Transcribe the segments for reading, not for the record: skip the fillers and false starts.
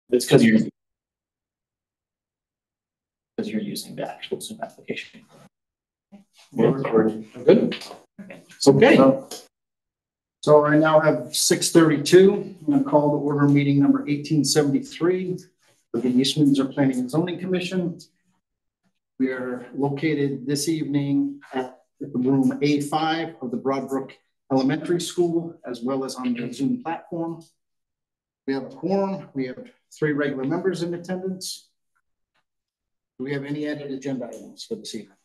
It's because you're using the actual Zoom application. We're recording. Good. Okay. So I now have 6:32. I'm going to call the order meeting number 1873 of the East Windsor Planning and Zoning Commission. We are located this evening at room A5 of the Broadbrook Elementary School, as well as on the Zoom platform. We have a quorum. We have 3 regular members in attendance. Do we have any added agenda items for this evening?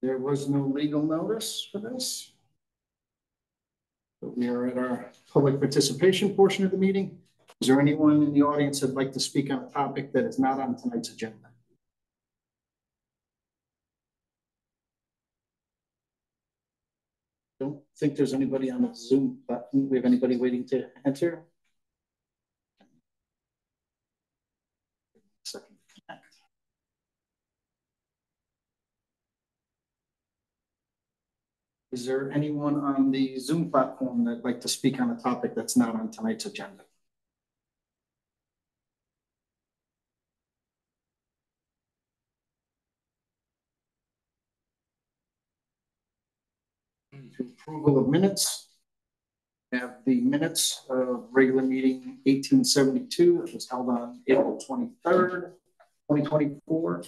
There was no legal notice for this. But we are at our public participation portion of the meeting. Is there anyone in the audience that'd like to speak on a topic that is not on tonight's agenda? Don't think there's anybody on the Zoom platform. We have anybody waiting to enter? Is there anyone on the Zoom platform that'd like to speak on a topic that's not on tonight's agenda? Approval of minutes. We have the minutes of regular meeting 1872 that was held on April 23rd, 2024.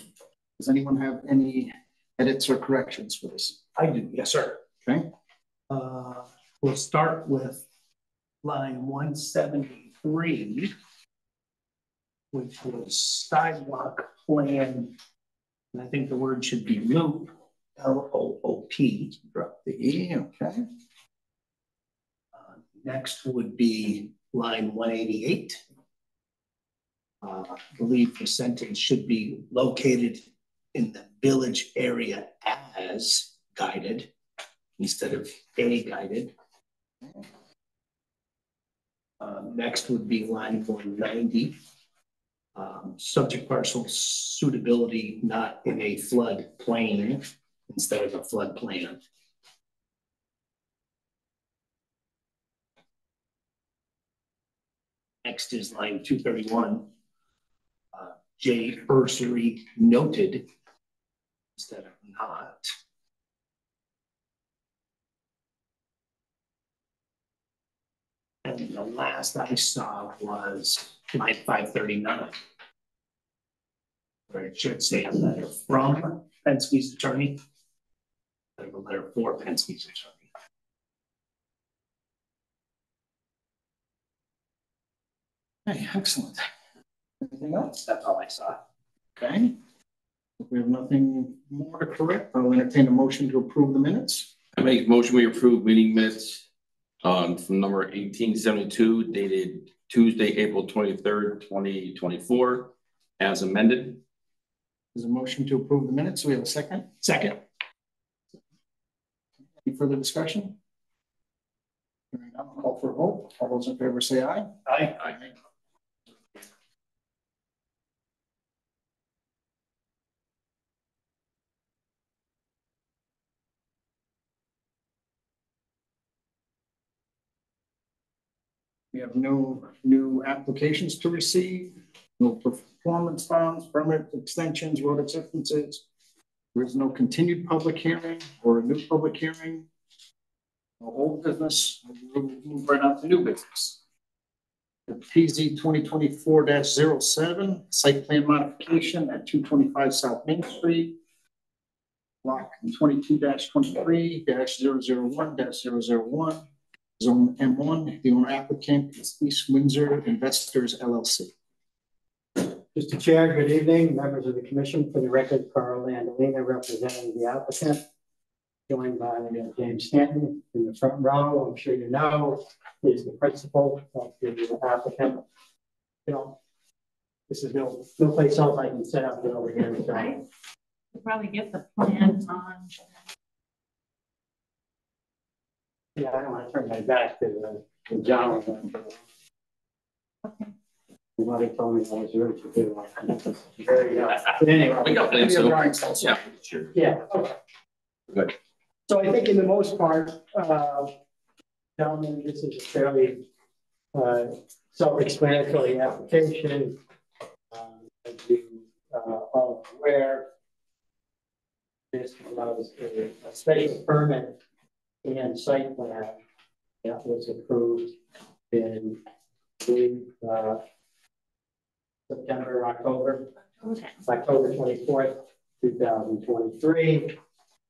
Does anyone have any edits or corrections for this? I do, yes, sir. Okay. We'll start with line 173, which was sidewalk plan. And I think the word should be loop, L-O-O-P. Drop the E, okay. Next would be line 188. I believe the sentence should be located in the village area as guided instead of a guided. Next would be line 190. Subject parcel suitability not in a flood plain instead of a flood plan. Next is line 231. J Ursery noted instead of not. And the last I saw was line 539. Where it should say a letter from Penske's attorney. Instead of a letter for Penske's attorney. Okay, excellent. Anything else? That's all I saw. Okay. If we have nothing more to correct, I'll entertain a motion to approve the minutes. I make a motion we approve meeting minutes from number 1872 dated Tuesday, April 23rd, 2024 as amended. There's a motion to approve the minutes. Do we have a second? Second. Any further discussion? I'll call for a vote. All those in favor say aye. Aye. Aye. We have no new applications to receive, no performance bonds, permit extensions, road acceptances. There is no continued public hearing or a new public hearing. No old business. We'll move right on to new business. The PZ 2024-07 site plan modification at 225 South Main Street. Block 22-23-001-001. Zone M1, the owner applicant is East Windsor Investors LLC. Mr. Chair, good evening, members of the commission. For the record, Carl Landolina representing the applicant, joined by James Stanton in the front row. I'm sure you know, he's the principal of the applicant. You know, this is no place else I can set up over here. So. I could probably get the plans on. Yeah, I don't want to turn my back to the gentleman. Okay. Somebody told me I was rude to do. But anyway, We got plans. Drawings also. Yeah, sure. yeah. Okay. Good. So I think in the most part, gentlemen, this is a fairly self-explanatory application. As you all aware, this was a special permit and site plan that was approved in September, October 24th, 2023,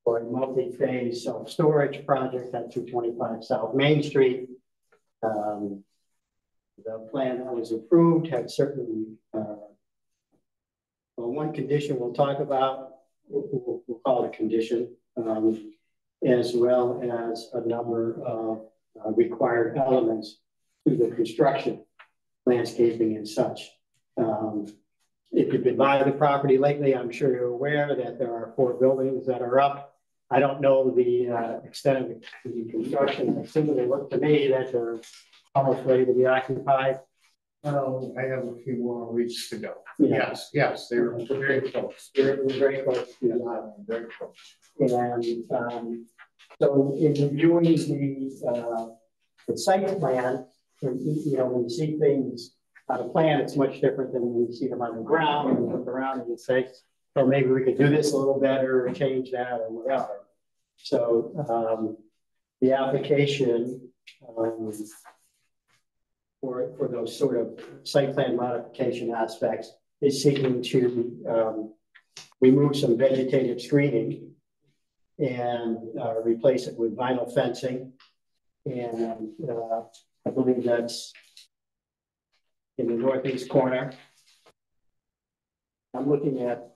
for a multi-phase self-storage project at 225 South Main Street. The plan that was approved had certain, well, one condition we'll talk about, we'll call it a condition, as well as a number of required elements to the construction, landscaping and such. If you've been buying the property lately, I'm sure you're aware that there are 4 buildings that are up. I don't know the extent of the construction. It seems to look to me that they're almost ready to be occupied. Oh, I have a few more weeks to go. Yeah. Yes, they were very close. They're very close. Very close. And so in reviewing the site plan, when you see things on a plan, it's much different than when you see them on the ground and you look around and you say, well, maybe we could do this a little better or change that or whatever. So the application for those sort of site plan modification aspects is seeking to remove some vegetative screening and replace it with vinyl fencing. And I believe that's in the northeast corner. I'm looking at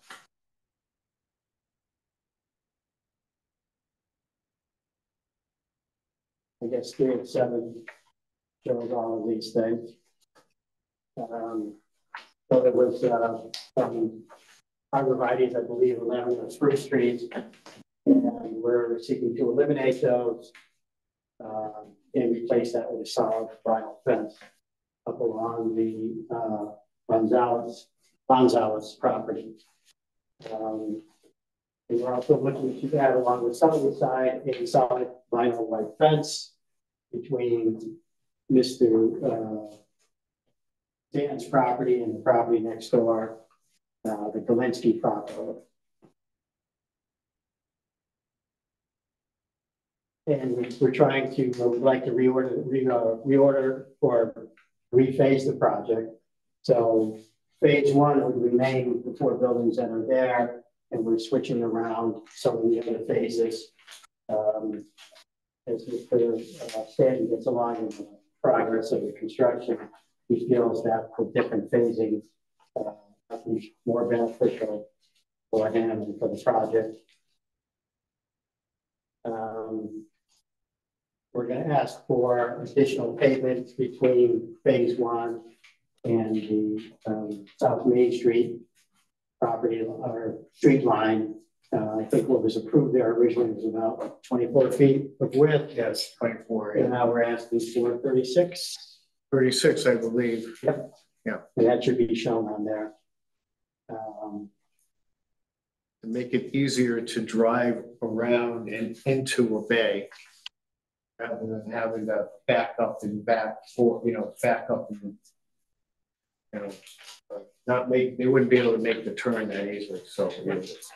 I guess 3 of 7 shows all of these things. So there was arborvitae's, I believe, 11 of Spruce Street, and we're seeking to eliminate those and replace that with a solid vinyl fence up along the Gonzalez property. And we're also looking to add along the southerly side a solid vinyl white fence between Mr. Dan's property and the property next door, the Galinsky property. And we're trying to, we'd like to reorder or rephase the project. So phase 1 would remain the 4 buildings that are there, and we're switching around some of the other phases as Mr. Stanton gets along in the progress of the construction. He feels that the different phasing is more beneficial for him and for the project. We're going to ask for additional pavement between phase 1 and the South Main Street property or street line. I think what was approved there originally was about 24 feet of width. Yes, 24. And now we're asking for 36. 36, I believe. Yep. Yeah. And that should be shown on there. To make it easier to drive around and into a bay, rather than having to back up and back for, back up and, not make, they wouldn't be able to make the turn that easily. So it's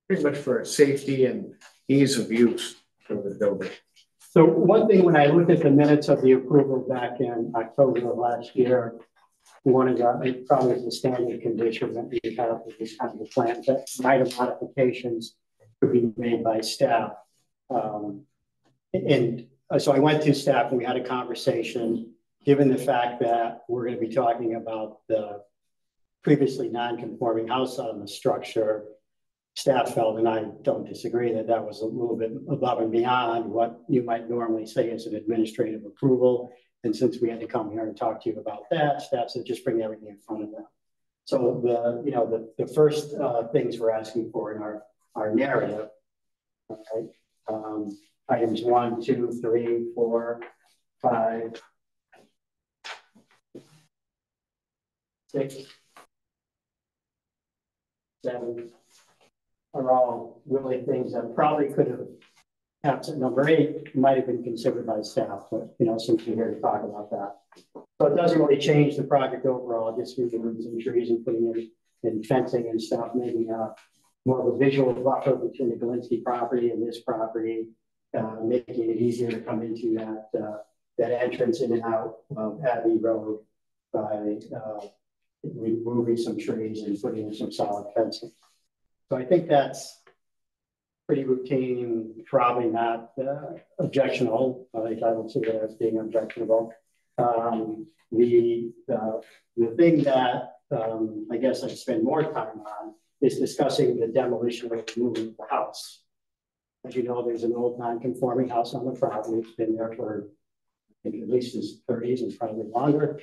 pretty much for safety and ease of use for the building. So one thing, when I looked at the minutes of the approval back in October of last year, one of the, probably the standing condition that we have with these kinds of plans, that minor modifications could be made by staff. And so I went to staff and we had a conversation, given the fact that we're going to be talking about the previously non-conforming house on the structure. Staff felt, and I don't disagree, that that was a little bit above and beyond what you might normally say is an administrative approval. And since we had to come here and talk to you about that, staff said just bring everything in front of them. So the first things we're asking for in our narrative, okay, items 1, 2, 3, 4, 5, 6, 7 are all really things that probably could have perhaps at number 8 might have been considered by staff, but, you know, since we're here to talk about that. So it doesn't really change the project overall, just removing some trees and putting in fencing and stuff, maybe more of a visual buffer between the Galinsky property and this property, making it easier to come into that entrance in and out of Abbey Road by removing some trees and putting in some solid fencing. So I think that's pretty routine, probably not objectionable. I don't see that as being objectionable. The thing that I guess I spend more time on is discussing the demolition or removing of the house. As you know, there's an old non-conforming house on the property. It's been there for I think at least its 30s and probably longer.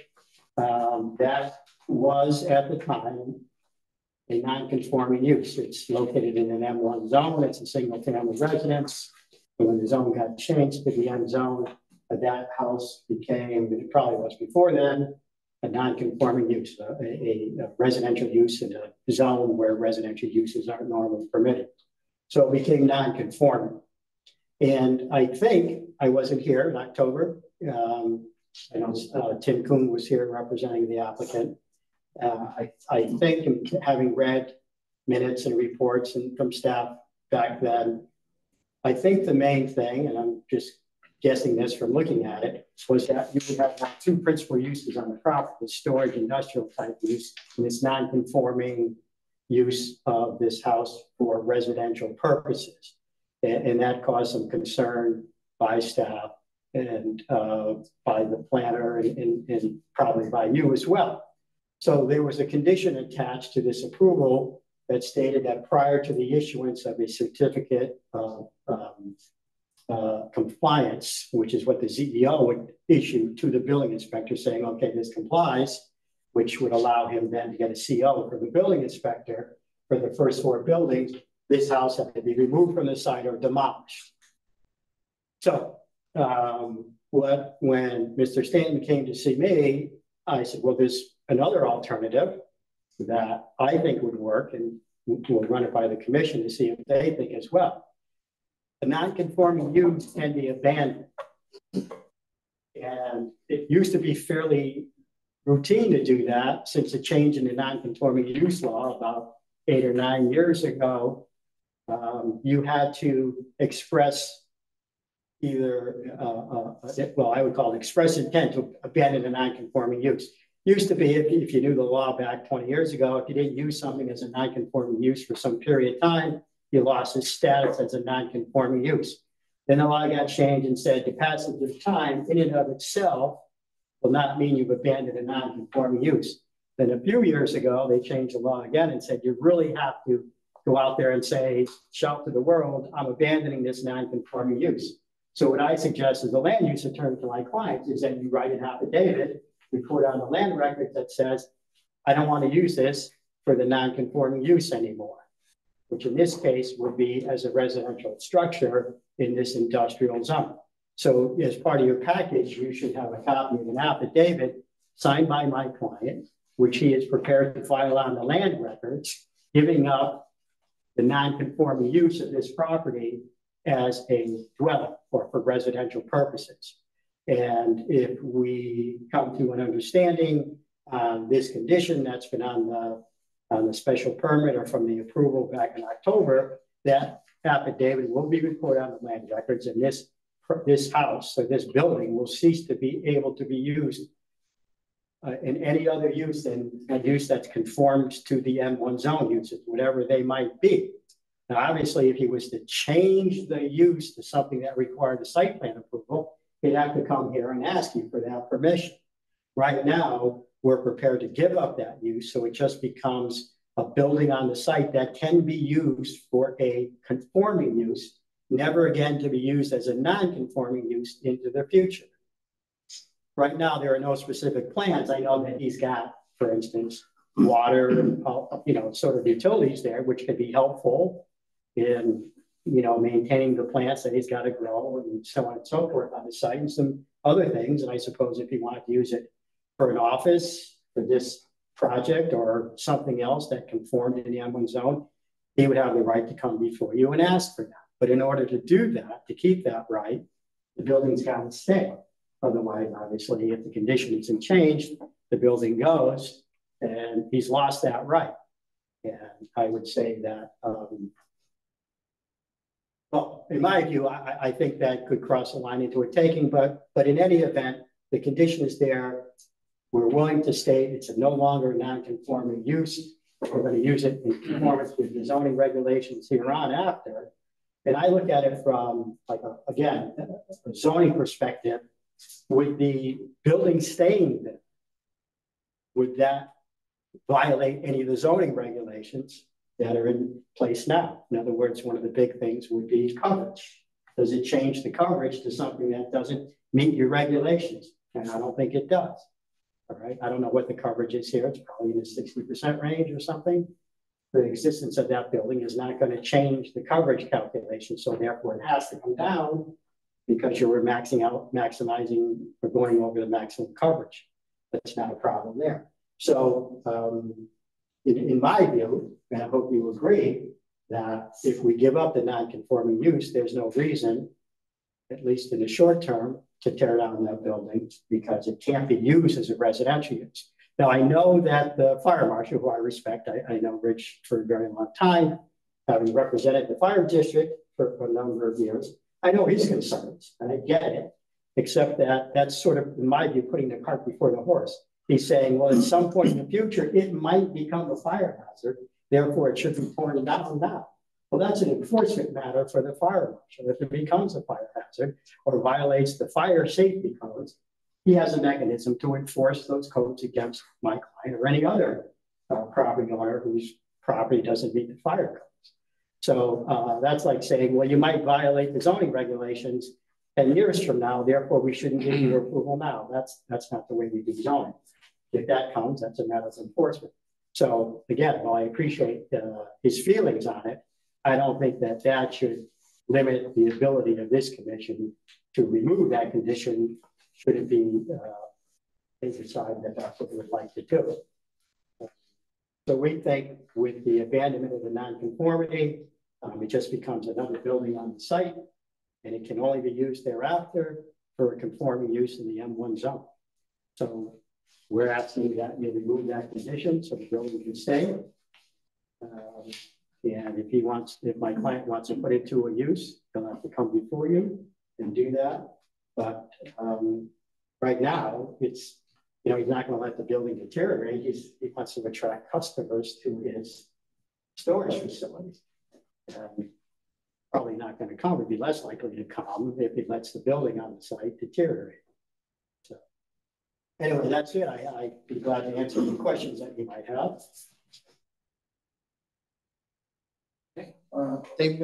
That was at the time a non-conforming use. It's located in an M1 zone. It's a single family residence. And when the zone got changed to the M zone, that house became, it probably was before then, a non-conforming use, a residential use in a zone where residential uses aren't normally permitted. So it became non-conforming. And I think I wasn't here in October. I know Tim Kuhn was here representing the applicant. I think, having read minutes and reports and from staff back then, I think the main thing, and I'm just guessing this from looking at it, was that you would have 2 principal uses on the property: the storage industrial type use and this non-conforming use of this house for residential purposes. And that caused some concern by staff and by the planner and probably by you as well. So there was a condition attached to this approval that stated that prior to the issuance of a certificate of compliance, which is what the CEO would issue to the building inspector saying, okay, this complies, which would allow him then to get a CO for the building inspector for the first 4 buildings, this house had to be removed from the site or demolished. So when Mr. Stanton came to see me, I said, well, there's another alternative that I think would work, and we'll run it by the commission to see if they think as well. The non-conforming use can be abandoned. And it used to be fairly routine to do that since the change in the non-conforming use law about 8 or 9 years ago. You had to express either, well, I would call it express intent to abandon a non-conforming use. Used to be, if you knew the law back 20 years ago, if you didn't use something as a non-conforming use for some period of time, you lost its status as a non-conforming use. Then the law got changed and said the passage of time in and of itself will not mean you've abandoned a non-conforming use. Then a few years ago, they changed the law again and said you really have to go out there and say, shout to the world, I'm abandoning this non-conforming use. So what I suggest as a land use attorney to my clients is that you write an affidavit, report on the land record that says, I don't want to use this for the non-conforming use anymore, which in this case would be as a residential structure in this industrial zone. So as part of your package, you should have a copy of an affidavit signed by my client, which he is prepared to file on the land records, giving up the non-conforming use of this property as a dwelling or for residential purposes. And if we come to an understanding on this condition that's been on the special permit or from the approval back in October, that affidavit will be recorded on the land records, and this house or this building will cease to be able to be used in any other use than a use that conforms to the M1 zone uses, whatever they might be. Now, obviously, if he was to change the use to something that required a site plan approval, he'd have to come here and ask you for that permission. Right now, we're prepared to give up that use, so it just becomes a building on the site that can be used for a conforming use, never again to be used as a non-conforming use into the future. Right now, there are no specific plans. I know that he's got, for instance, water and sort of utilities there, which could be helpful in maintaining the plants that he's got to grow and so on and so forth on the site, and some other things. And I suppose if he wanted to use it for an office for this project or something else that conformed in the M1 zone, he would have the right to come before you and ask for that. But in order to do that, to keep that right, the building's got to stay. Otherwise, obviously, if the condition isn't changed, the building goes, and he's lost that right. And I would say that, well, in my view, I think that could cross the line into a taking, but in any event, the condition is there. We're willing to state it's no longer a non-conforming use. We're going to use it in conformance with the zoning regulations here on after. And I look at it from, like, again, a zoning perspective. Would the building staying there, would that violate any of the zoning regulations that are in place now? In other words, one of the big things would be coverage. Does it change the coverage to something that doesn't meet your regulations? And I don't think it does. All right. I don't know what the coverage is here. It's probably in the 60% range or something. The existence of that building is not going to change the coverage calculation. So therefore it has to come down because you're maximizing or going over the maximum coverage. That's not a problem there. So in my view, and I hope you agree, that if we give up the non-conforming use, there's no reason, at least in the short term, to tear down that building because it can't be used as a residential use. Now, I know that the fire marshal, who I respect, I know Rich for a very long time, having represented the fire district for a number of years, I know his concerns, and I get it, except that that's sort of, in my view, putting the cart before the horse. He's saying, well, at some point in the future, it might become a fire hazard, therefore it should be torn down now. Well, that's an enforcement matter for the fire marshal. If it becomes a fire hazard or violates the fire safety codes, he has a mechanism to enforce those codes against my client or any other property owner whose property doesn't meet the fire codes. So that's like saying, well, you might violate the zoning regulations 10 years from now, therefore we shouldn't give you approval now. That's not the way we do zoning. If that comes, that's a matter of enforcement. So again, while I appreciate his feelings on it, I don't think that that should limit the ability of this commission to remove that condition should it be they decide that that's what we would like to do. So we think with the abandonment of the nonconformity, it just becomes another building on the site, and it can only be used thereafter for a conforming use in the M1 zone. So we're asking that you remove that condition so the building can stay. And if my client wants to put it to a use, they'll have to come before you and do that. But right now, it's, he's not going to let the building deteriorate. He wants to attract customers to his storage facilities. Probably not going to come. It'd be less likely to come if he lets the building on the site deteriorate. So anyway, that's it. I'd be glad to answer any questions that you might have. Dave,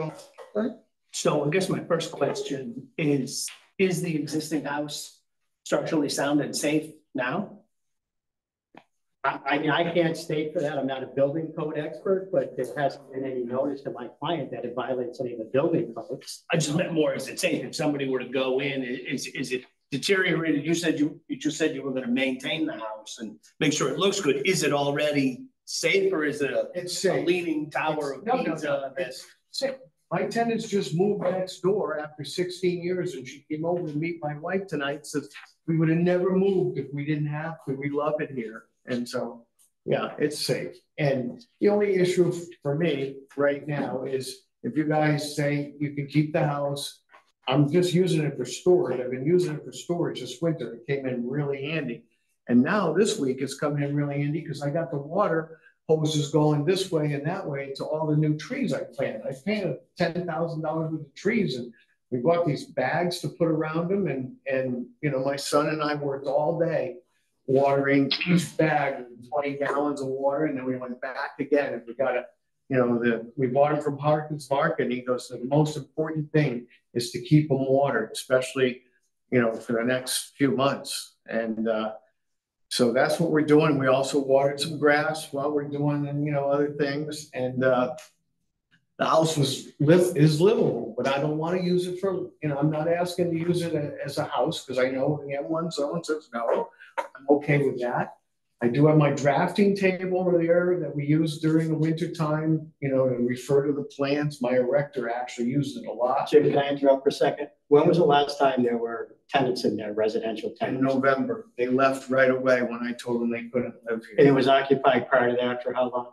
so I guess my first question is the existing house structurally sound and safe now? I mean, I can't state for that. I'm not a building code expert, but there hasn't been any notice to my client that it violates any of the building codes. I just meant more, is it safe if somebody were to go in? Is it deteriorated? You said you just said you were going to maintain the house and make sure it looks good. Is it already safe, or is it a leaning tower of pizza? It's safe. My tenants just moved next door after 16 years, and she came over to meet my wife tonight. Says we would have never moved if we didn't have to. We love it here, and so yeah, it's safe. And the only issue for me right now is if you guys say you can keep the house. I'm just using it for storage. I've been using it for storage this winter. It came in really handy. And now this week it's coming in really handy because I got the water hoses going this way and that way to all the new trees I planted. I planted $10,000 worth of trees, and we bought these bags to put around them. And my son and I worked all day watering each bag with 20 gallons of water, and then we went back again and we got we bought them from Harkins Market, and he goes, the most important thing is to keep them watered, especially for the next few months. And so that's what we're doing. We also watered some grass while we're doing, other things. And the house is livable, but I don't want to use it for, I'm not asking to use it as a house because I know the M1 zone says no. I'm okay with that. I do have my drafting table over there that we use during the winter time, you know, to refer to the plans. My erector actually used it a lot. Jim, can I interrupt for a second? When was the last time there were tenants in there, residential In tenants? November, they left right away when I told them they couldn't live And it here. was occupied prior to that for how long?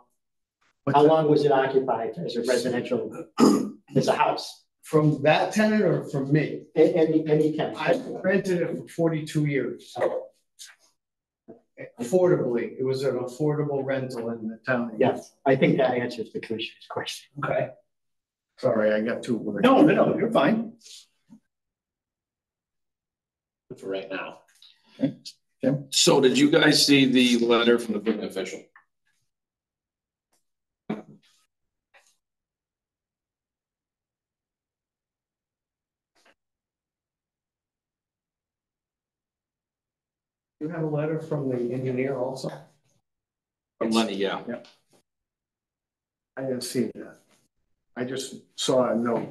What's How that? long was it occupied as a residential, as a house? From that tenant or from me? Any tenant? I rented it for 42 years. Affordably, it was an affordable rental in the town. Yes, I think that answers the commissioner's question. Okay. Sorry, I got too worried. No, you're fine. For right now. So did you guys see the letter from the building official? You have a letter from the engineer also? From Lenny, yeah. I didn't see that. I just saw a note.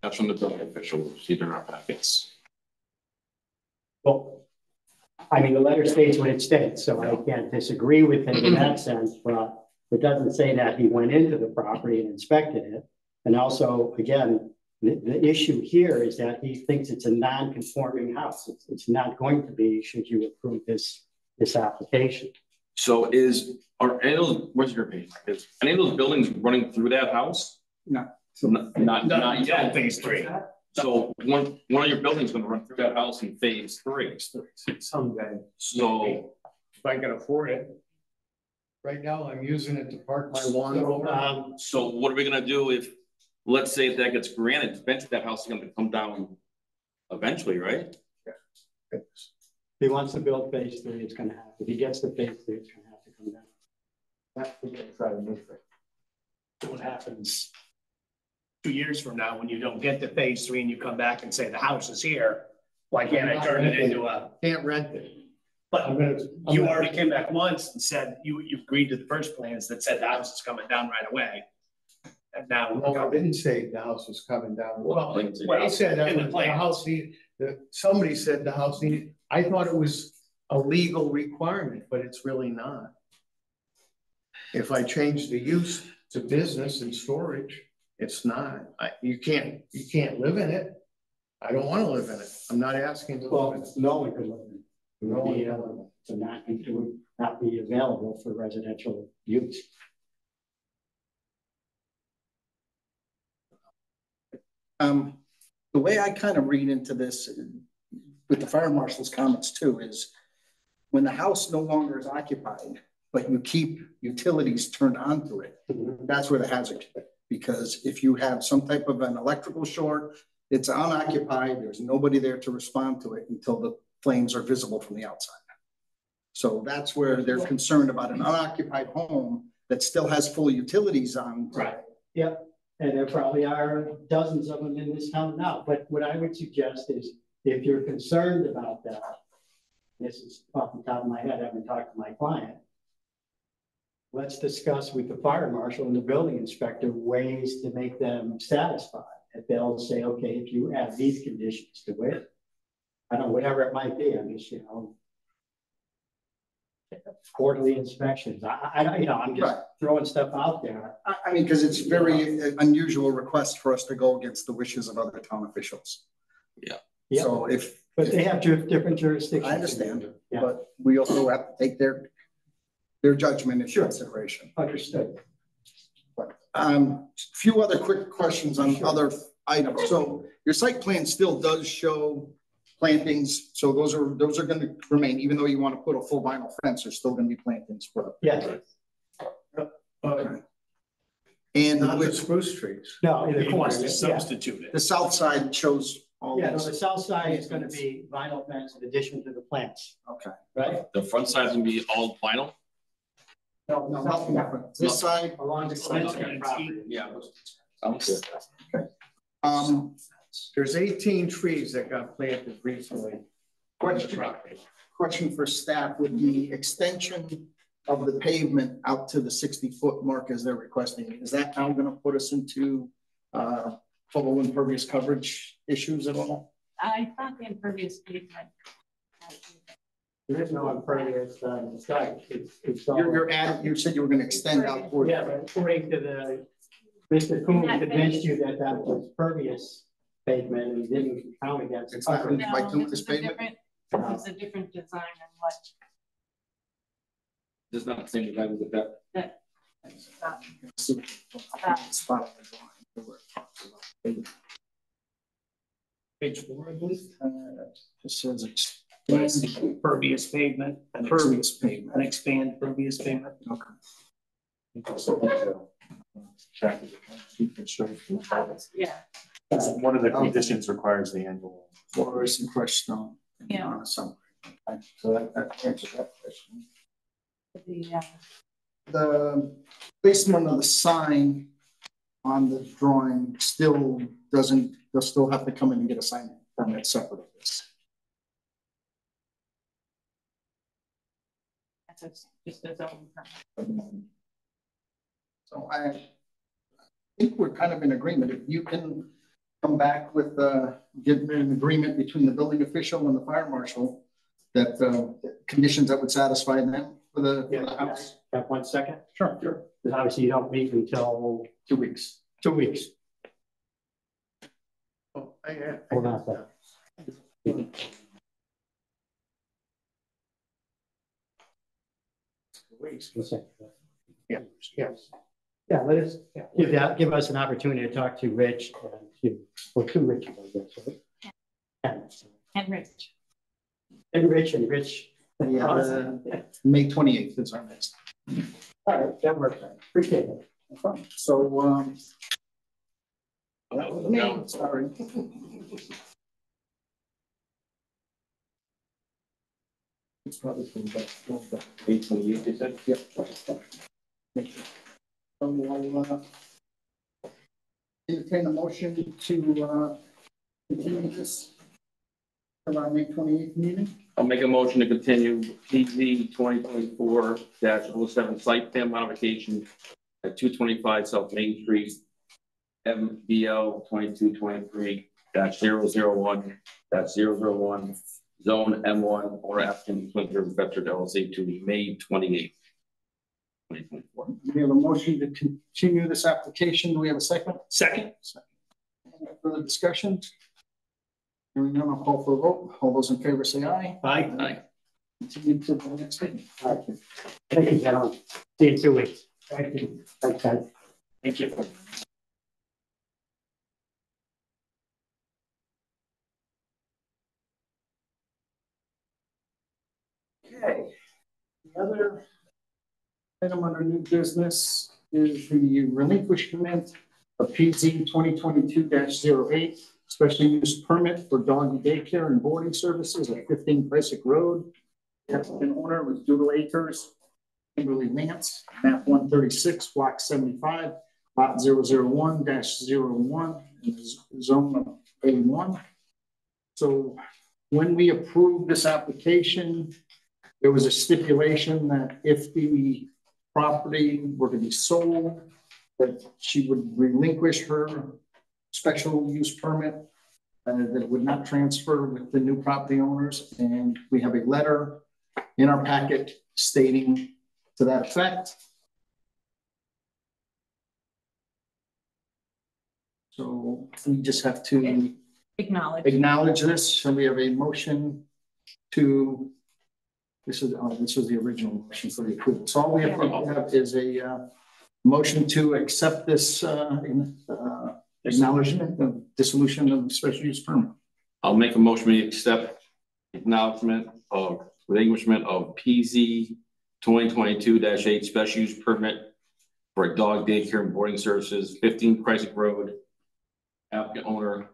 That's from the building official, see it in our packets. Well, I mean, the letter states what it states, so I can't disagree with him in that sense, but it doesn't say that he went into the property and inspected it. And also, again, the issue here is that he thinks it's a non-conforming house. It's not going to be, should you approve this application. So are any of those, where's your page? Is any of those buildings running through that house? No. Not yet. Phase 3. So one of your buildings gonna run through that house in phase 3. Someday, So if I can afford it. Right now, I'm using it to park my lawn over. so what are we gonna do if, let's say if that gets granted, eventually that house is gonna come down eventually, right? If he wants to build phase 3, it's gonna have, if he gets to phase 3, it's gonna have to come down. That's what I try to move it. So what happens 2 years from now when you don't get to phase 3 and you come back and say the house is here? Why can't I turn it into a? Can't rent it. But I'm gonna. you already came back once and said you agreed to the first plans that said the house is coming down right away. And now. No, I didn't say the house was coming down. Well, They said that in the was the plans. house needed, somebody said the house needed, I thought it was a legal requirement, but it's really not. If I change the use to business and storage, it's not. You can't live in it. I don't want to live in it. I'm not asking to live in Well, it. no one could live in it. It No would be, one. it would not be available for residential use. The way I kind of read into this with the fire marshal's comments too is when the house no longer is occupied, but you keep utilities turned onto it, that's where the hazard is. Because if you have some type of an electrical short, it's unoccupied, there's nobody there to respond to it until the flames are visible from the outside. So that's where they're concerned about an unoccupied home that still has full utilities on. Right. Yep. And there probably are dozens of them in this town now. But what I would suggest is if you're concerned about that, this is off the top of my head, I haven't talked to my client. Let's discuss with the fire marshal and the building inspector ways to make them satisfied. If they'll say, okay, if you add these conditions to it, I don't know, whatever it might be, I'm just, quarterly inspections. I'm just Right. throwing stuff out there. I mean, because it's very unusual request for us to go against the wishes of other town officials. Yeah. Yeah. So But they have different jurisdictions. I understand, Yeah. but we also have to take their judgment into consideration. Understood. Few other quick questions on Sure. other items. So your site plan still does show plantings, so those are going to remain, even though you want to put a full vinyl fence, there's still going to be plantings put up. Yeah. And Not the with spruce trees. No, in the He corner. wants to Yeah. substitute it. the south side shows all Yeah, no, the this. south side is going to be vinyl fence in addition to the plants, Okay. right? The front side's gonna be all vinyl? No, nothing different. This side, Along the fence of the property. Yeah. Sounds good. There's 18 trees that got planted recently. question for staff, with the extension of the pavement out to the 60-foot mark as they're requesting, is that now going to put us into total impervious coverage issues at all? I thought the impervious pavement. There is no impervious site. It's all. You're adding, you said you were gonna extend out toward. Yeah, but according to the, Mr. Coon convinced you that that was pervious pavement and didn't count against. It's not really- No, By doing this this is a pavement? different, this is a different design than what, There's not the same design with that. Spot on the drawing. Page 4, I believe. It says it's Pervious pavement. pervious pavement. An expand pervious pavement. Okay. yeah, One of the conditions requires the annual. Flores and crushed stone. Yeah. Some. Okay, so that answers that question. the, The placement of the sign on the drawing still doesn't, they'll still have to come in and get a sign permit separate of this. that's just a zone permit. So I think we're kind of in agreement. If you can come back with, get an agreement between the building official and the fire marshal that, conditions that would satisfy them for the house. Have 1 second? Sure. Because obviously you don't meet until 2 weeks. 2 weeks. Oh, Hold on a second. Weeks. 1 second. Yeah, yes. Yeah, let us, give us an opportunity to talk to Rich and to, or to Rich, I guess, right? And Rich. And Rich. Yeah, May 28th is our next. All right, that works. Appreciate it. So, that was me, sorry. It's probably from back. 828, they said? Yep. We'll, entertain a motion to, continue this for our May 28th meeting. I'll make a motion to continue PZ 2024-07 site plan modification at 225 South Main Street, MBL 2223-001-001, Zone M1, or applicant Clinton Bedford LLC to May 28th, 2024. We have a motion to continue this application. Do we have a second? Second. Any further discussion? Hearing none, I'll call for a vote. All those in favor say aye. Aye. Aye. Continue to the next meeting. All right. Thank you, gentlemen. See you in 2 weeks. Thank you. Thanks, guys. Thank you. Okay. The other item under new business is the relinquishment of PZ 2022-08 special use permit for doggy daycare and boarding services at 15 Pesic Road. The applicant owner was Doodle Acres, Kimberly Lance, map 136, block 75, lot 001-01, in the zone of A1. So when we approved this application, there was a stipulation that if the property were to be sold, that she would relinquish her special use permit, that it would not transfer with the new property owners. And we have a letter in our packet stating to that effect. So we just have to acknowledge this. So we have a motion to, this is the original motion for the approval. So all we have to have is a motion to accept this acknowledgement of dissolution of the special use permit. I'll make a motion to accept acknowledgement of relinquishment of PZ 2022-8 special use permit for dog daycare and boarding services, 15 Chrysler Road. Applicant owner,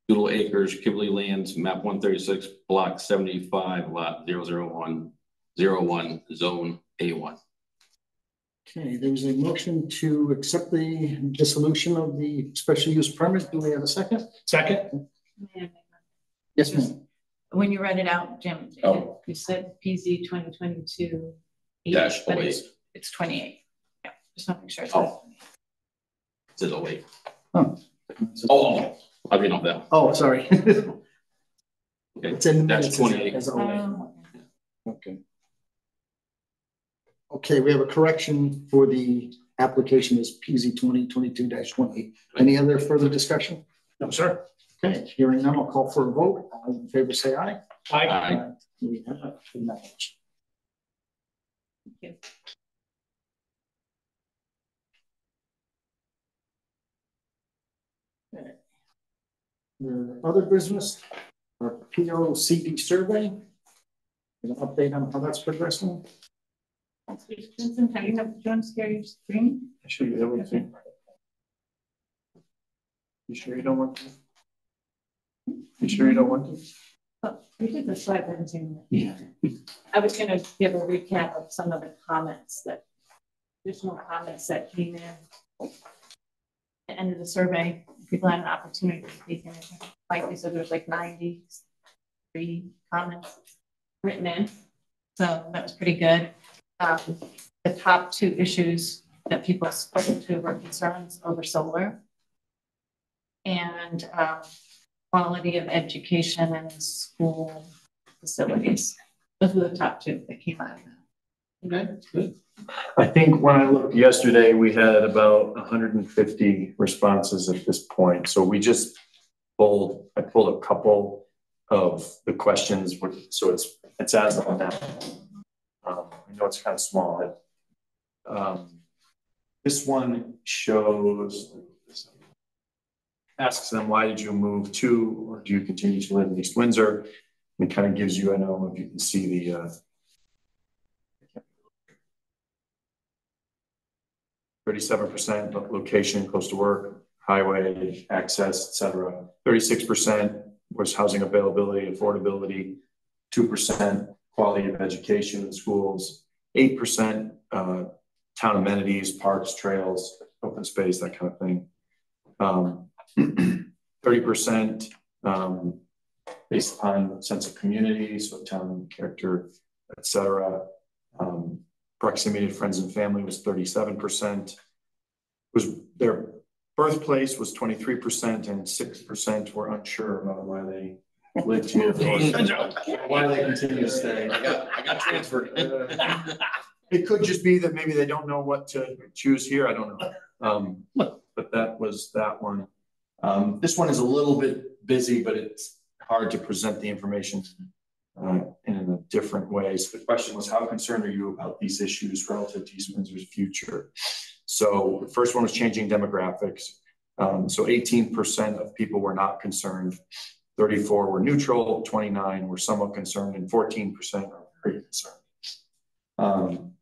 Doodle Acres, Kimberly Lands, map 136, block 75, lot 001-01, zone A1. Okay, there's a motion to accept the dissolution of the special use permit. Do we have a second? Second. Yes, ma'am. When you read it out, Jim, Oh. you said PZ 2022 Dash but 08. it's 28. Yeah, just want to make sure. Oh. It's a 08. Oh. Oh, I mean, on that. Oh, sorry. Okay. It's in That's minutes 28. as always. Okay. Okay. Okay, we have a correction for the application is PZ 2022-20. Any other further discussion? No, sir. Okay, hearing none, I'll call for a vote. All in favor, say aye. Aye. We have acknowledged. Thank you. Okay. The other business, our POCD survey. An update on how that's progressing. Vincent, have you have, do you want to share your screen? I should be able to. You sure you don't want to? You sure you don't want to? Oh, we did the slide presentation. Yeah. I was gonna give a recap of some of the comments additional comments that came in. At the end of the survey, people had an opportunity to speak in it. Like we said, there's like 93 comments written in. So that was pretty good. The top two issues that people spoke to were concerns over solar and quality of education and school facilities. Those were the top two that came out of that. Okay, good. I think when I looked yesterday, we had about 150 responses at this point. So we just I pulled a couple of the questions, so it's as on that. I know it's kind of small. This one asks them, why did you move to, or do you continue to live in East Windsor? And it kind of gives you, I don't know if you can see the 37% location close to work, highway access, etc. 36% was housing availability, affordability. 2% quality of education in schools. 8% town amenities, parks, trails, open space, that kind of thing. 30% based on sense of community, so town character, etc. Proximity to friends and family was 37%. Their birthplace was 23%, and 6% were unsure about why they lived here. Why they continue to stay. I got transferred. It could just be that maybe they don't know what to choose here. I don't know. But that was that one. This one is a little bit busy, but it's hard to present the information in a different way. So the question was, how concerned are you about these issues relative to East Windsor's future? So the first one was changing demographics. So 18% of people were not concerned, 34 were neutral, 29 were somewhat concerned, and 14% are very concerned.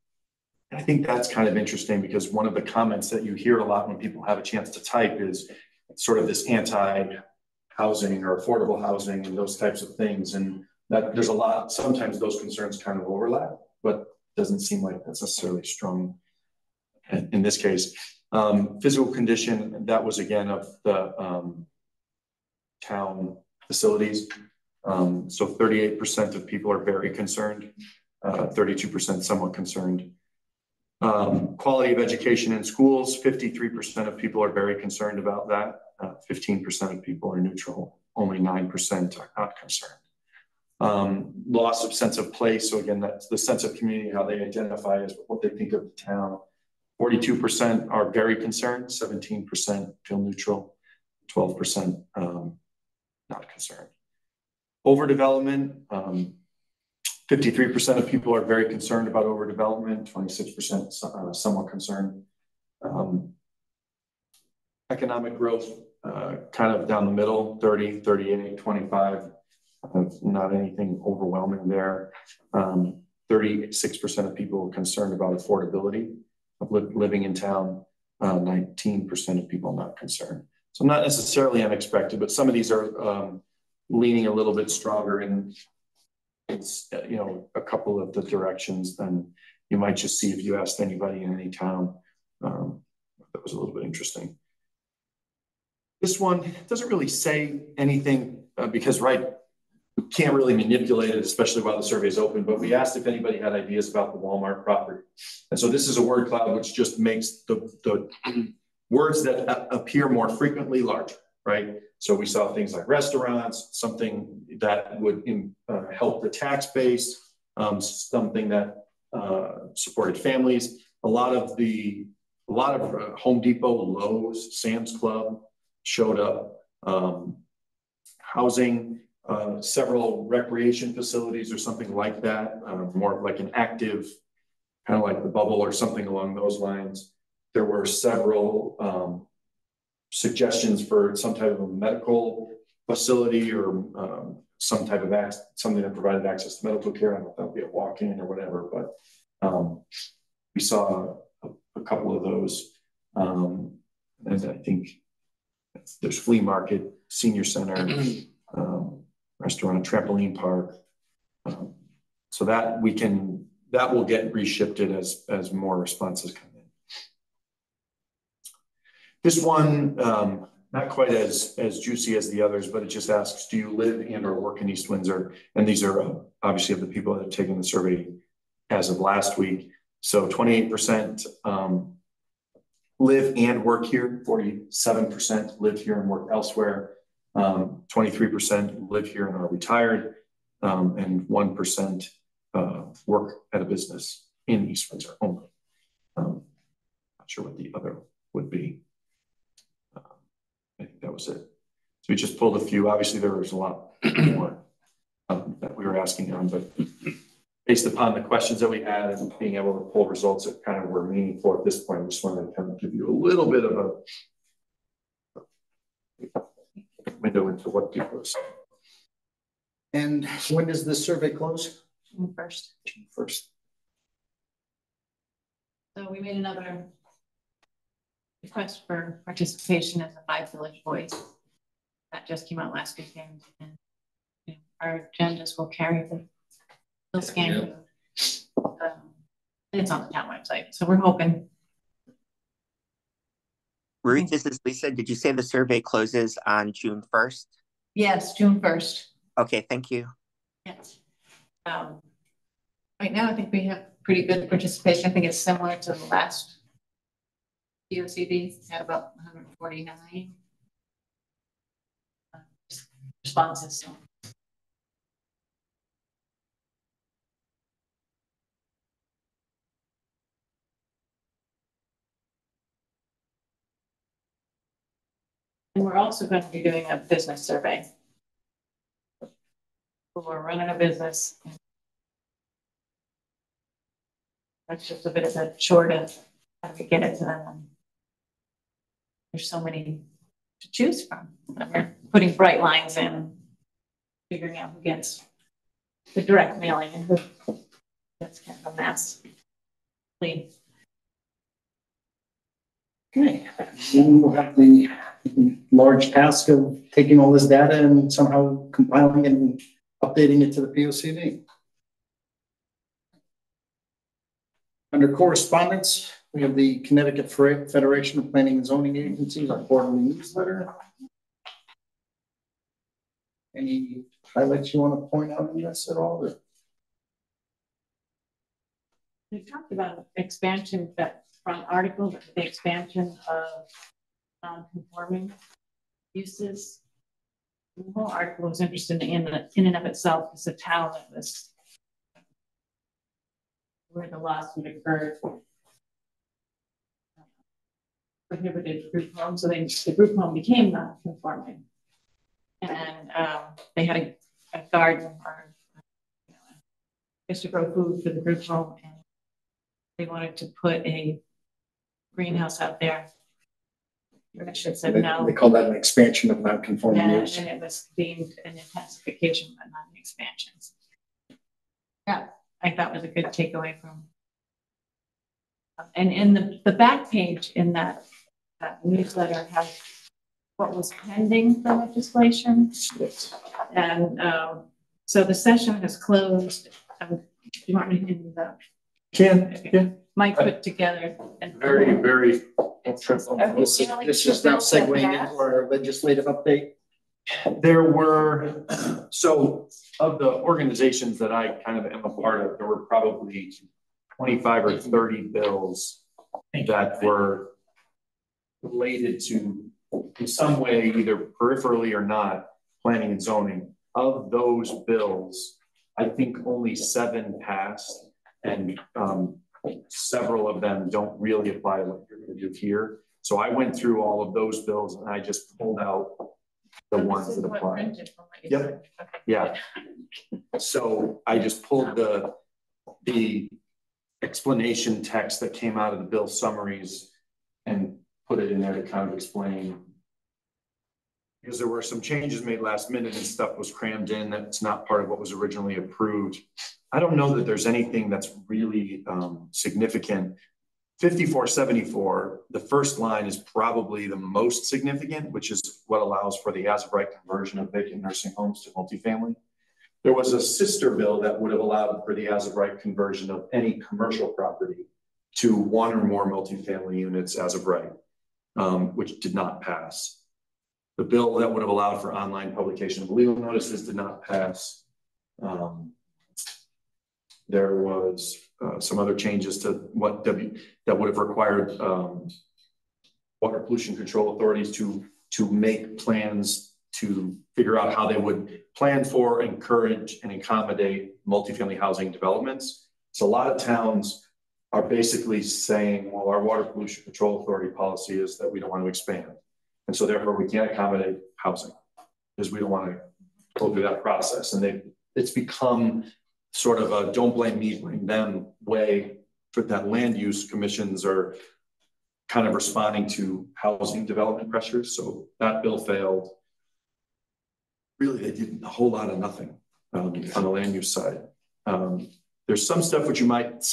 I think that's kind of interesting because one of the comments that you hear a lot when people have a chance to type is sort of this anti-housing or affordable housing and those types of things. And that there's a lot, sometimes those concerns kind of overlap, but doesn't seem like that's necessarily strong in this case. Physical condition, that was again of the town facilities. So 38% of people are very concerned, 32% somewhat concerned. Quality of education in schools, 53% of people are very concerned about that. 15% of people are neutral, only 9% are not concerned. Loss of sense of place. So again, that's the sense of community, how they identify as what they think of the town. 42% are very concerned, 17% feel neutral, 12% not concerned. Overdevelopment, 53% of people are very concerned about overdevelopment, 26% somewhat concerned. Economic growth, kind of down the middle, 30, 38, 25, not anything overwhelming there. 36% of people are concerned about affordability of living in town, 19% of people not concerned. So not necessarily unexpected, but some of these are leaning a little bit stronger in a couple of the directions than you might just see if you asked anybody in any town. That was a little bit interesting. This one doesn't really say anything because we can't really manipulate it, especially while the survey is open, but we asked if anybody had ideas about the Walmart property. And so this is a word cloud which just makes the words that appear more frequently larger, right? So we saw things like restaurants, something that would help the tax base, something that supported families. A lot of Home Depot, Lowe's, Sam's Club showed up. Housing, several recreation facilities or something like that, more like an active, kind of like the Bubble or something along those lines. There were several suggestions for some type of a medical facility or some type of something that provided access to medical care. I don't know if that would be a walk-in or whatever, but we saw a couple of those. And I think there's flea market, senior center, restaurant, trampoline park. So that will get reshifted as more responses come in. This one, not quite as juicy as the others, but it just asks, do you live and or work in East Windsor? And these are obviously of the people that have taken the survey as of last week. So 28% live and work here, 47% live here and work elsewhere, 23% live here and are retired, and 1% work at a business in East Windsor only. Not sure what the other would be. I think that was it. So we just pulled a few. Obviously, there was a lot more that we were asking on, but based upon the questions that we had and being able to pull results that kind of were meaningful at this point, we just wanted to kind of give you a little bit of a window into what people are saying. And when does this survey close? June 1st. June 1st. So we made another request for participation as a Five Village Voice. That just came out last weekend, and our agendas will carry the scan code. It's on the town website, so we're hoping. Ruth, this is Lisa. Did you say the survey closes on June 1st? Yes, June 1st. Okay, thank you. Yes. Right now, I think we have pretty good participation. I think it's similar to the last POCD, had about 149 responses. So. And we're also going to be doing a business survey. We're running a business. That's just a bit of a short of how do we get it to them. There's so many to choose from. We're putting bright lines in, figuring out who gets the direct mailing and who gets kind of a mass lead. Okay, then we'll have the large task of taking all this data and somehow compiling and updating it to the POCD. Under correspondence, we have the Connecticut Federation of Planning and Zoning Agencies, our quarterly newsletter. Any highlights you want to point out in this at all? We talked about expansion, that front article, the expansion of non-conforming uses. The whole article was interesting in and of itself as a town that was where the lawsuit occurred. Prohibited group home, so the group home became non-conforming, and they had a garden or just to grow food for the group home, and they wanted to put a greenhouse out there. I should say no. They call that an expansion of non-conforming use. And it was deemed an intensification, but not an expansion. Yeah, I thought was a good takeaway from. And in the back page in that newsletter has what was pending for legislation. Yes. And so the session has closed. Do you want me to do that? Yeah. Mike put together and Very, very. This is now segueing into our legislative update. There were, so of the organizations that I kind of am a part of, there were probably 25 or 30 bills that were related to, in some way, either peripherally or not, planning and zoning. Of those bills, I think only 7 passed, and several of them don't really apply to what you're gonna do here. So I went through all of those bills and I just pulled out the ones that apply. Yep. Yeah. So I just pulled the explanation text that came out of the bill summaries and put it in there to kind of explain. Because there were some changes made last minute and stuff was crammed in that's not part of what was originally approved. I don't know that there's anything that's really significant. 5474, the first line is probably the most significant, which is what allows for the as-of-right conversion of vacant nursing homes to multifamily. There was a sister bill that would have allowed for the as-of-right conversion of any commercial property to 1 or more multifamily units as of right, which did not pass. The bill that would have allowed for online publication of legal notices did not pass. There was some other changes to what that would have required water pollution control authorities to make plans to figure out how they would plan for, encourage, and accommodate multifamily housing developments. So a lot of towns are basically saying, well, our water pollution control authority policy is that we don't want to expand. And so therefore we can't accommodate housing because we don't want to go through that process. And it's become sort of a don't blame me, blame them way for that. Land use commissions are kind of responding to housing development pressures. So that bill failed. Really, they did a whole lot of nothing on the land use side. There's some stuff which you might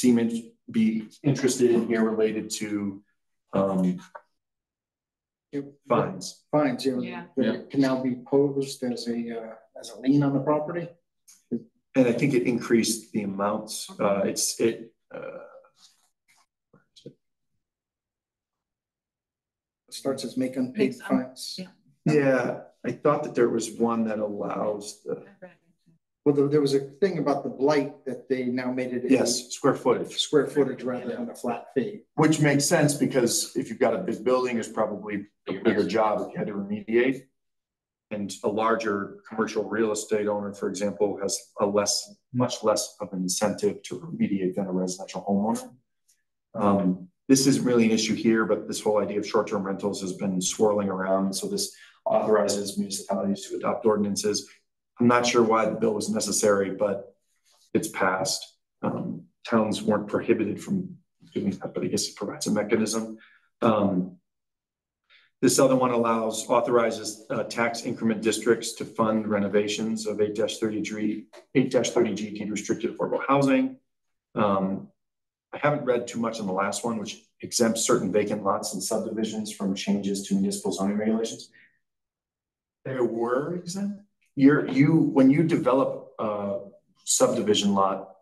be interested in here related to fines. Fines, that can now be posed as a lien on the property. And I think it increased the amounts. It starts as make unpaid fines. Yeah, I thought that there was one that allows Well, there was a thing about the blight that they now made it. Yes, square footage rather than a flat fee. Which makes sense because if you've got a big building, it's probably a bigger job if you had to remediate. And a larger commercial real estate owner, for example, has much less of an incentive to remediate than a residential homeowner. This isn't really an issue here, but this whole idea of short-term rentals has been swirling around. So this authorizes municipalities to adopt ordinances. I'm not sure why the bill was necessary, but it's passed. Towns weren't prohibited from doing that, but I guess it provides a mechanism. This other one authorizes tax increment districts to fund renovations of 8-30G deed restricted affordable housing. I haven't read too much on the last one, which exempts certain vacant lots and subdivisions from changes to municipal zoning regulations. They were exempt. When you develop a subdivision lot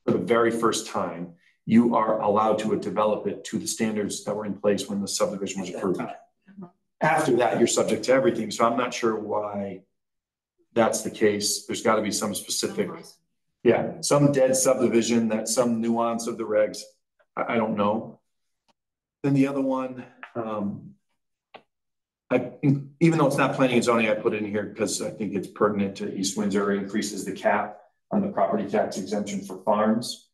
for the very first time, you are allowed to develop it to the standards that were in place when the subdivision was approved. After that, you're subject to everything. So I'm not sure why that's the case. There's got to be some specific, some dead subdivision, some nuance of the regs. I don't know. Then the other one, even though it's not planning and zoning, I put it in here because I think it's pertinent to East Windsor. It increases the cap on the property tax exemption for farms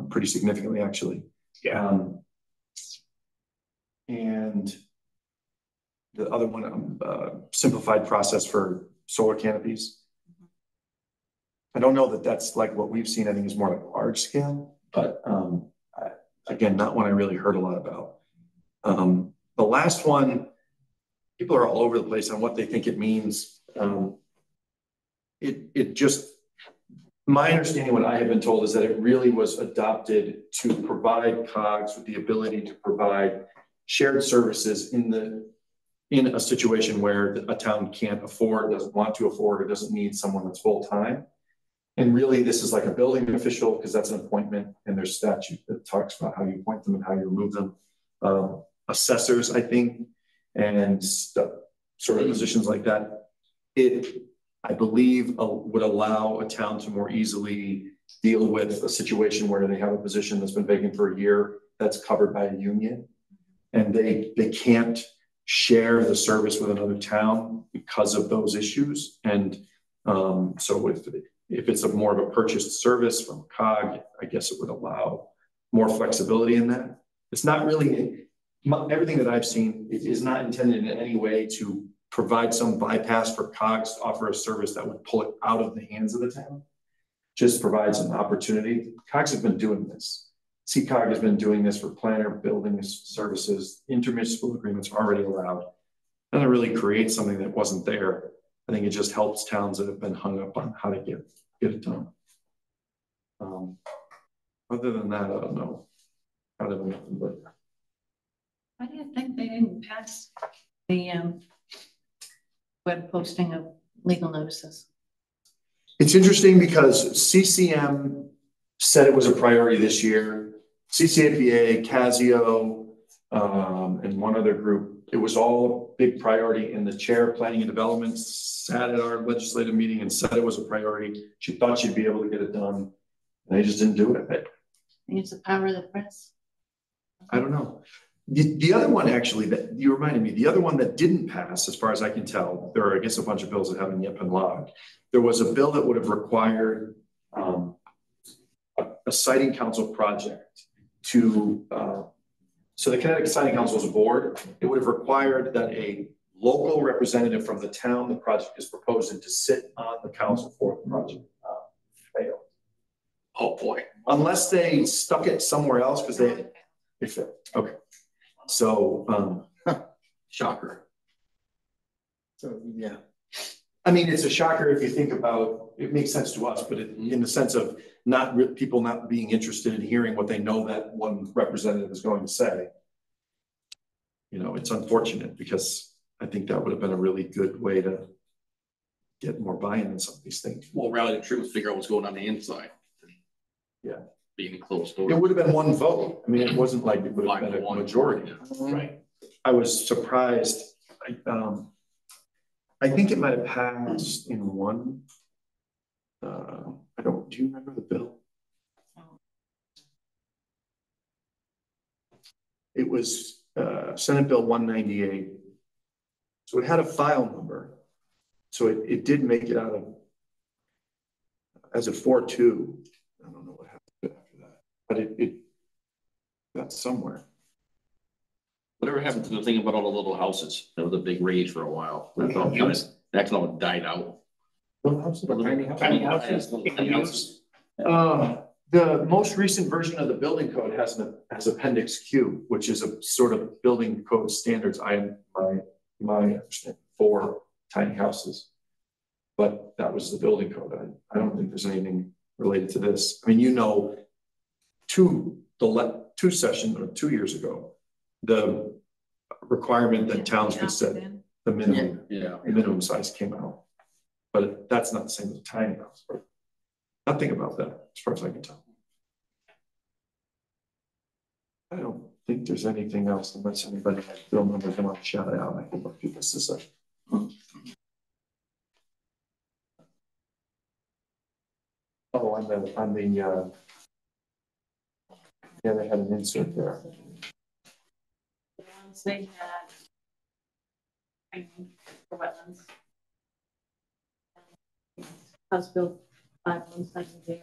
pretty significantly, actually. And the other one, simplified process for solar canopies. I don't know that that's like what we've seen. I think it's more like large scale, but again, not one I really heard a lot about. The last one, people are all over the place on what they think it means. My understanding, what I have been told, is that it really was adopted to provide COGS with the ability to provide shared services in a situation where a town can't afford, doesn't want to afford, or doesn't need someone that's full-time. And really, this is like a building official because that's an appointment, and there's statute that talks about how you appoint them and how you remove them. Assessors, I think, and sort of positions like that. I believe, would allow a town to more easily deal with a situation where they have a position that's been vacant for a year that's covered by a union, and they can't share the service with another town because of those issues. And so if it's a more of a purchased service from COG, I guess it would allow more flexibility in that. It's not really, everything that I've seen is not intended in any way to provide some bypass for COGs to offer a service that would pull it out of the hands of the town. Just provides an opportunity. COGs have been doing this. CCOG has been doing this for planner building services. Intermunicipal agreements are already allowed. Doesn't really create something that wasn't there. I think it just helps towns that have been hung up on how to get it done. Other than that, I don't know. Kind of nothing but. Why do you think they didn't pass the web posting of legal notices? It's interesting because CCM said it was a priority this year. CCAPA, Casio, and one other group. It was all a big priority, and the chair of planning and development sat at our legislative meeting and said it was a priority. She thought she'd be able to get it done, and they just didn't do it. I think it's the power of the press. I don't know. The other one, actually, that you reminded me, the other one that didn't pass, as far as I can tell, there are, I guess, a bunch of bills that haven't yet been logged. There was a bill that would have required a siting council project to, so the Connecticut Siting Council's board, it would have required that a local representative from the town the project is proposing to sit on the council for the project. Failed. Oh, boy. Unless they stuck it somewhere else, because they failed. Okay. So, Shocker. so yeah. I mean, it's a shocker if you think about, it makes sense to us, but in the sense of people not being interested in hearing what they know that one representative is going to say. You know, it's unfortunate because I think that would have been a really good way to get more buy-in in some of these things. Well, rally the troops, figure out what's going on the inside. Yeah. Being closed door. It would have been one vote. I mean, it wasn't like it would have been a majority. Right. I was surprised. I think it might have passed in one. Do you remember the bill? It was Senate Bill 198. So it had a file number. So it did make it out of as a 4-2. I don't know what happened after that, but it got somewhere. Whatever happened to the thing about all the little houses? That was a big rage for a while. That's all died out. Tiny houses. The most recent version of the building code has Appendix Q, which is a sort of building code standards item, my understanding, for tiny houses. But that was the building code. I don't think there's anything related to this. I mean, you know, 2 years ago, the requirement that towns could set the minimum size came out. But that's not the same as a tiny house. Nothing about that, as far as I can tell. I don't think there's anything else unless anybody has bill numbers they want to shout out. I can look through this as a. Oh, on the yeah, they had an insert there. The ones they had for wetlands. House Bill 5170.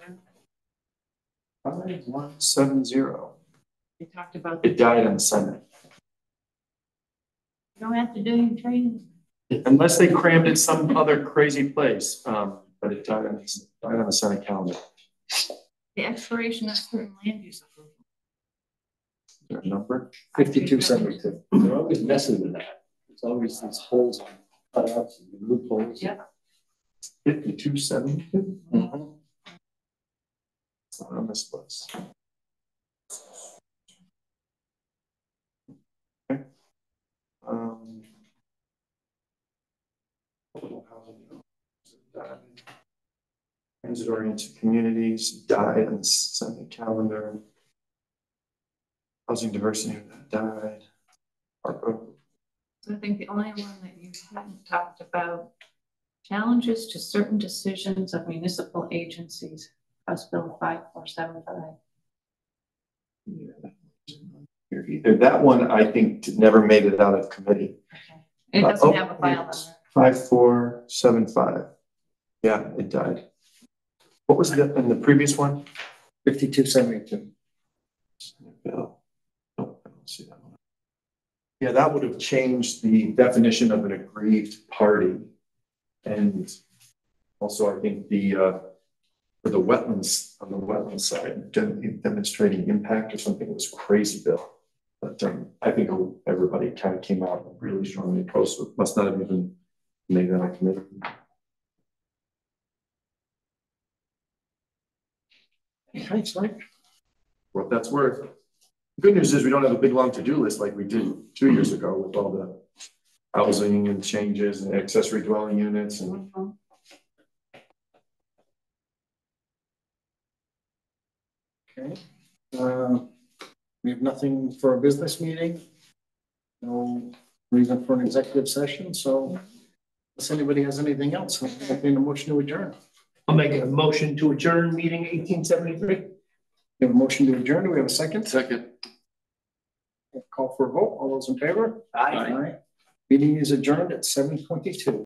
5170. We talked about. It died in the Senate. You don't have to do your training. Unless they crammed it some other crazy place, but it died on the Senate calendar. The expiration of certain land use approval. Is there a number? 5272. They're always messing with that. It's always these holes on cutouts and loopholes. Yeah. 5272. Mm-hmm. It's not on this list. Okay. Transit-oriented communities died on the Senate calendar. Housing diversity died. So I think the only one that you haven't talked about, challenges to certain decisions of municipal agencies, House Bill 5475. Either that one, I think, never made it out of committee. Okay. It doesn't have a file number. 5475. Yeah, it died. What was the, in the previous one? 5272. Bill. Nope, I don't see that one. Yeah, that would have changed the definition of an aggrieved party. And also, I think for the wetlands, on the wetland side, demonstrating impact or something was crazy, Bill. But I think everybody kind of came out really strongly opposed. So it must not have even made that a committee. Thanks, Mike. What that's worth. The good news is we don't have a big long to-do list like we did 2 years ago with all the housing and changes and accessory dwelling units and. Okay. We have nothing for a business meeting. No reason for an executive session, so unless anybody has anything else, I'll entertain a motion to adjourn. I'll make a motion to adjourn meeting 1873. We have a motion to adjourn. Do we have a second? Second. Call for a vote. All those in favor? Aye. Meeting is adjourned at 7:22.